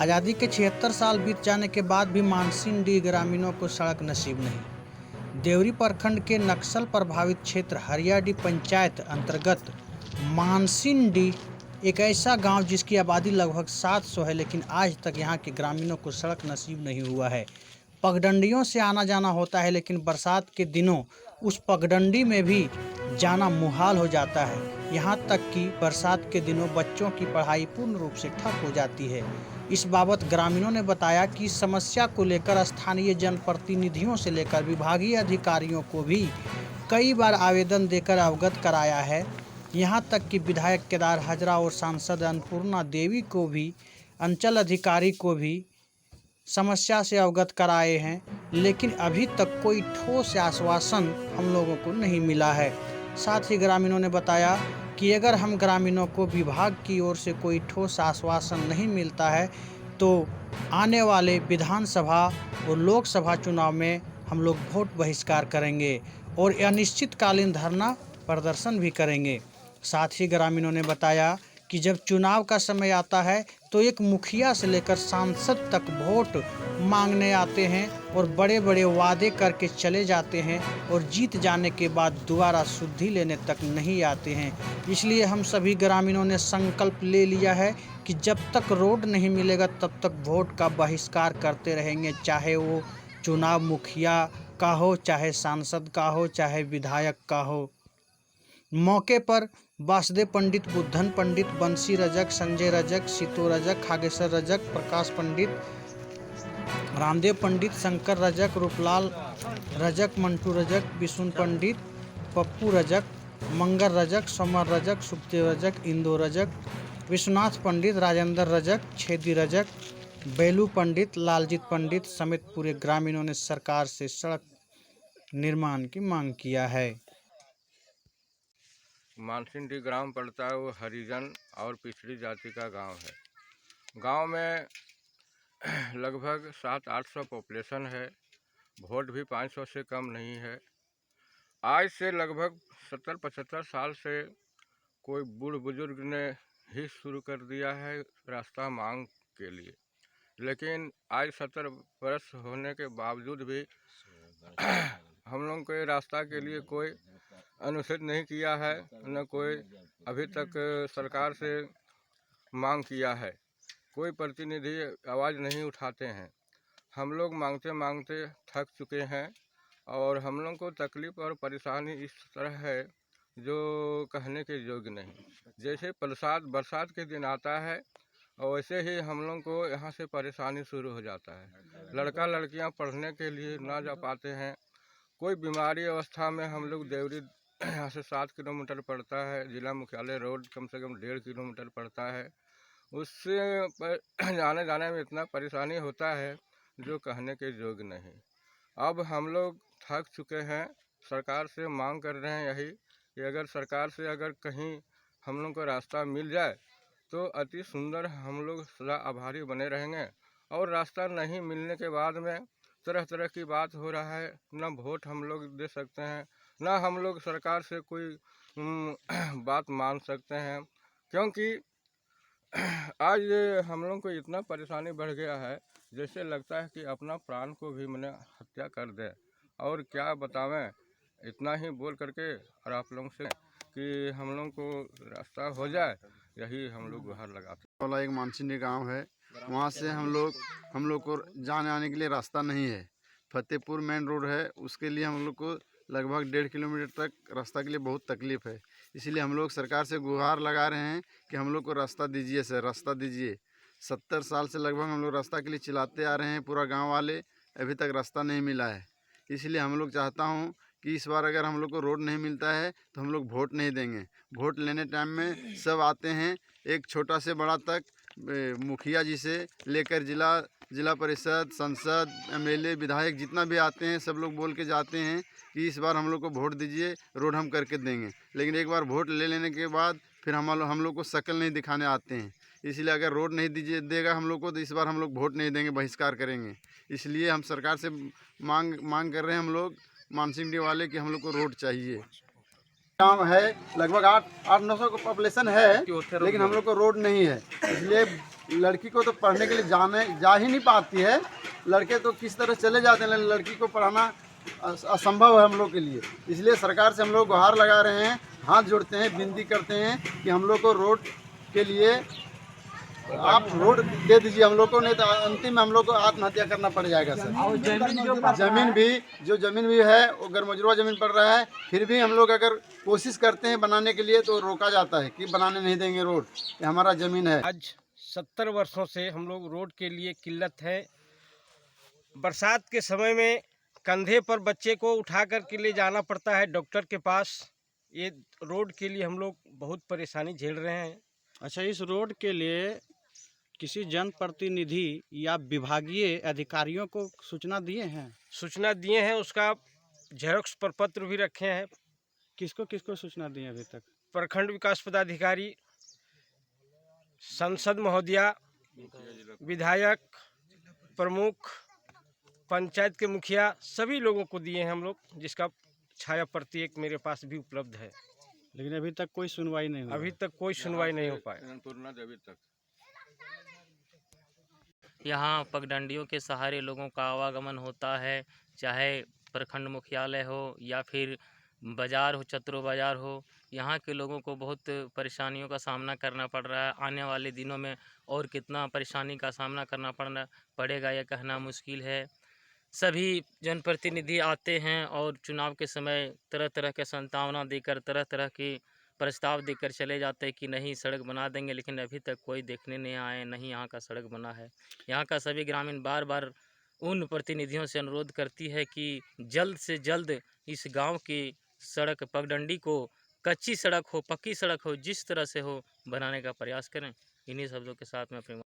आज़ादी के 76 साल बीत जाने के बाद भी मानसिंडी ग्रामीणों को सड़क नसीब नहीं। देवरी प्रखंड के नक्सल प्रभावित क्षेत्र हरियाडीह पंचायत अंतर्गत मानसिंडी एक ऐसा गांव जिसकी आबादी लगभग 700 है, लेकिन आज तक यहां के ग्रामीणों को सड़क नसीब नहीं हुआ है। पगडंडियों से आना जाना होता है, लेकिन बरसात के दिनों उस पगडंडी में भी जाना मुहाल हो जाता है। यहाँ तक कि बरसात के दिनों बच्चों की पढ़ाई पूर्ण रूप से ठप हो जाती है। इस बाबत ग्रामीणों ने बताया कि समस्या को लेकर स्थानीय जनप्रतिनिधियों से लेकर विभागीय अधिकारियों को भी कई बार आवेदन देकर अवगत कराया है। यहाँ तक कि विधायक केदार हाजरा और सांसद अन्नपूर्णा देवी को भी, अंचल अधिकारी को भी समस्या से अवगत कराए हैं, लेकिन अभी तक कोई ठोस आश्वासन हम लोगों को नहीं मिला है। साथ ही ग्रामीणों ने बताया कि अगर हम ग्रामीणों को विभाग की ओर से कोई ठोस आश्वासन नहीं मिलता है तो आने वाले विधानसभा और लोकसभा चुनाव में हम लोग वोट बहिष्कार करेंगे और अनिश्चितकालीन धरना प्रदर्शन भी करेंगे। साथ ही ग्रामीणों ने बताया कि जब चुनाव का समय आता है तो एक मुखिया से लेकर सांसद तक वोट मांगने आते हैं और बड़े बड़े वादे करके चले जाते हैं और जीत जाने के बाद दोबारा शुद्धि लेने तक नहीं आते हैं। इसलिए हम सभी ग्रामीणों ने संकल्प ले लिया है कि जब तक रोड नहीं मिलेगा तब तक वोट का बहिष्कार करते रहेंगे, चाहे वो चुनाव मुखिया का हो, चाहे सांसद का हो, चाहे विधायक का हो। मौके पर वासुदेव पंडित, बुद्धन पंडित, बंसी रजक, संजय रजक, सीतो रजक, खागेश्वर रजक, प्रकाश पंडित, रामदेव पंडित, शंकर रजक, रूपलाल रजक, मंटू रजक, विष्णु पंडित, पप्पू रजक, मंगर रजक, सोमर रजक, सुखदेव रजक, इंदो रजक, विश्वनाथ पंडित, राजेंद्र रजक, छेदी रजक, बेलू पंडित, लालजीत पंडित समेत पूरे ग्रामीणों ने सरकार से सड़क निर्माण की मांग किया है। मानसिंडी ग्राम पड़ता है, वो हरिजन और पिछड़ी जाति का गांव है। गांव में लगभग 700-800 पॉपुलेशन है। वोट भी 500 से कम नहीं है। आज से लगभग 70-75 साल से कोई बूढ़ बुजुर्ग ने ही शुरू कर दिया है रास्ता मांग के लिए, लेकिन आज 70 वर्ष होने के बावजूद भी हम लोग को रास्ता के लिए कोई अनुचित नहीं किया है, न कोई अभी तक सरकार से मांग किया है। कोई प्रतिनिधि आवाज़ नहीं उठाते हैं। हम लोग मांगते मांगते थक चुके हैं और हम लोग को तकलीफ़ और परेशानी इस तरह है जो कहने के योग्य नहीं। जैसे बरसात के दिन आता है और वैसे ही हम लोग को यहाँ से परेशानी शुरू हो जाता है। लड़का लड़कियाँ पढ़ने के लिए ना जा पाते हैं। कोई बीमारी अवस्था में हम लोग देवरी यहाँ से 7 किलोमीटर पड़ता है। जिला मुख्यालय रोड कम से कम 1.5 किलोमीटर पड़ता है। उससे आने जाने में इतना परेशानी होता है जो कहने के योग्य नहीं। अब हम लोग थक चुके हैं। सरकार से मांग कर रहे हैं यही कि अगर सरकार से अगर कहीं हम लोग को रास्ता मिल जाए तो अति सुंदर हम लोग सदा आभारी बने रहेंगे। और रास्ता नहीं मिलने के बाद में तरह तरह की बात हो रहा है। ना वोट हम लोग दे सकते हैं, ना हम लोग सरकार से कोई बात मान सकते हैं, क्योंकि आज हम लोग को इतना परेशानी बढ़ गया है जैसे लगता है कि अपना प्राण को भी मैंने हत्या कर दे। और क्या बतावें, इतना ही बोल करके और आप लोगों से कि हम लोग को रास्ता हो जाए यही हम लोग गुहार लगाते हैं। वाला एक मानसिंडी गांव है, वहाँ से हम लोग को जाने आने के लिए रास्ता नहीं है। फतेहपुर मेन रोड है, उसके लिए हम लोग को लगभग 1.5 किलोमीटर तक रास्ता के लिए बहुत तकलीफ़ है। इसलिए हम लोग सरकार से गुहार लगा रहे हैं कि हम लोग को रास्ता दीजिए सर, रास्ता दीजिए। 70 साल से लगभग हम लोग रास्ता के लिए चिल्लाते आ रहे हैं, पूरा गाँव वाले, अभी तक रास्ता नहीं मिला है। इसलिए हम लोग चाहता हूँ कि इस बार अगर हम लोग को रोड नहीं मिलता है तो हम लोग वोट नहीं देंगे। वोट लेने टाइम में सब आते हैं, एक छोटा से बड़ा तक, मुखिया जी से लेकर जिला परिषद, संसद, एमएलए, विधायक जितना भी आते हैं सब लोग बोल के जाते हैं कि इस बार हम लोग को वोट दीजिए, रोड हम करके देंगे। लेकिन एक बार वोट ले लेने के बाद फिर हम लोग को शक्ल नहीं दिखाने आते हैं। इसलिए अगर रोड नहीं देगा हम लोग को तो इस बार हम लोग वोट नहीं देंगे, बहिष्कार करेंगे। इसलिए हम सरकार से मांग कर रहे हैं हम लोग मानसिंडी वाले कि हम लोग को रोड चाहिए। गाँव है, लगभग 800-900 का पॉपुलेशन है, लेकिन हम लोग को रोड नहीं है। इसलिए लड़की को तो पढ़ने के लिए जा ही नहीं पाती है। लड़के तो किस तरह चले जाते हैं, लड़की को पढ़ाना असंभव है हम लोग के लिए। इसलिए सरकार से हम लोग गुहार लगा रहे हैं, हाथ जोड़ते हैं, विनती करते हैं कि हम लोग को रोड के लिए आप रोड दे दीजिए हम लोग को, नहीं तो अंतिम में हम लोग को आत्महत्या करना पड़ जाएगा सर। और जमीन भी है वो गरमजरुआ जमीन पड़ रहा है, फिर भी हम लोग अगर कोशिश करते हैं बनाने के लिए तो रोका जाता है कि बनाने नहीं देंगे रोड, ये हमारा ज़मीन है। आज 70 वर्षों से हम लोग रोड के लिए किल्लत है। बरसात के समय में कंधे पर बच्चे को उठा कर के ले जाना पड़ता है डॉक्टर के पास। ये रोड के लिए हम लोग बहुत परेशानी झेल रहे हैं। अच्छा, इस रोड के लिए किसी जनप्रतिनिधि या विभागीय अधिकारियों को सूचना दिए हैं? सूचना दिए हैं, उसका जेरॉक्स प्रपत्र भी रखे हैं। किसको किसको सूचना दी है अभी तक? प्रखंड विकास पदाधिकारी, संसद महोदया, विधायक, प्रमुख, पंचायत के मुखिया, सभी लोगों को दिए हैं हम लोग, जिसका छाया प्रति एक मेरे पास भी उपलब्ध है। लेकिन अभी तक कोई सुनवाई नहीं हुई। अभी तक कोई सुनवाई नहीं हो पाई। अभी तक यहाँ पगडंडियों के सहारे लोगों का आवागमन होता है, चाहे प्रखंड मुख्यालय हो या फिर बाज़ार हो, चतरो बाज़ार हो। यहाँ के लोगों को बहुत परेशानियों का सामना करना पड़ रहा है। आने वाले दिनों में और कितना परेशानी का सामना करना पड़ेगा यह कहना मुश्किल है। सभी जनप्रतिनिधि आते हैं और चुनाव के समय तरह तरह के संभावना देकर, तरह तरह के प्रस्ताव देकर चले जाते हैं कि नहीं सड़क बना देंगे, लेकिन अभी तक कोई देखने नहीं आए, नहीं यहाँ का सड़क बना है। यहाँ का सभी ग्रामीण बार बार उन प्रतिनिधियों से अनुरोध करती है कि जल्द से जल्द इस गांव की सड़क पगडंडी को कच्ची सड़क हो, पक्की सड़क हो, जिस तरह से हो बनाने का प्रयास करें। इन्हीं शब्दों के साथ में अपनी